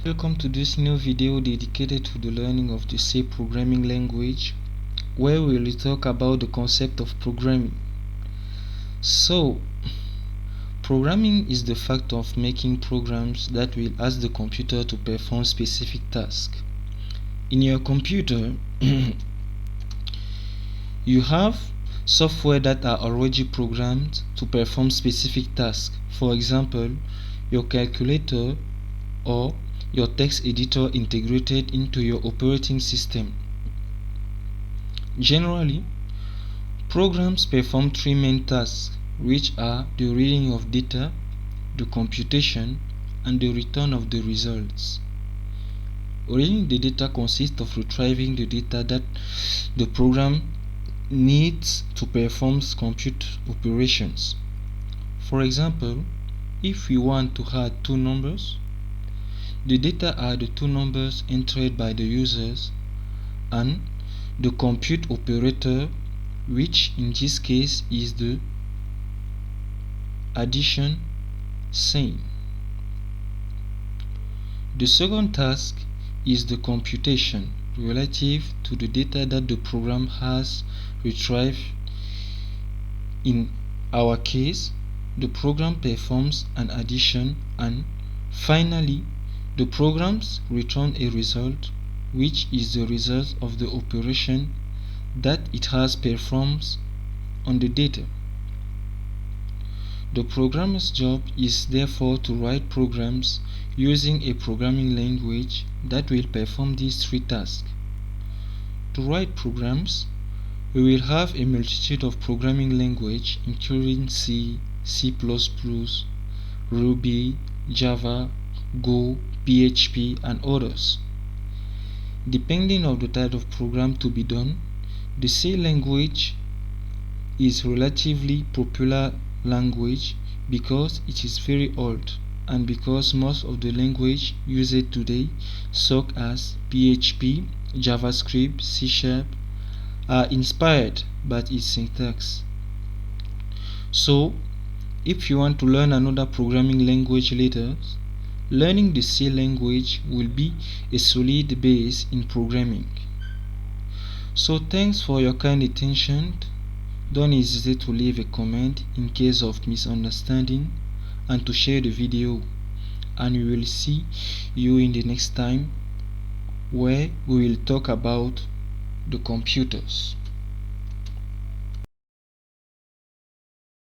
Welcome to this new video dedicated to the learning of the C programming language, where we will talk about the concept of programming. So, programming is the fact of making programs that will ask the computer to perform specific tasks. In your computer, you have software that are already programmed to perform specific tasks. For example, your calculator or your text editor integrated into your operating system. Generally, programs perform three main tasks, which are the reading of data, the computation, and the return of the results. Reading the data consists of retrieving the data that the program needs to perform compute operations. For example, if we want to add two numbers, the data are the two numbers entered by the users and the compute operator, which in this case is the addition sign. The second task is the computation relative to the data that the program has retrieved. In our case, the program performs an addition, and finally the programs return a result, which is the result of the operation that it has performed on the data. The programmer's job is therefore to write programs using a programming language that will perform these three tasks. To write programs, we will have a multitude of programming languages including C, C++, Ruby, Java, Go, PHP, and others. Depending on the type of program to be done, the C language is relatively popular language because it is very old, and because most of the language used today, such as PHP, JavaScript, C# are inspired by its syntax. So, if you want to learn another programming language later, learning the C language will be a solid base in programming. So thanks for your kind attention. Don't hesitate to leave a comment in case of misunderstanding and to share the video. And we will see you in the next time, where we will talk about the computers.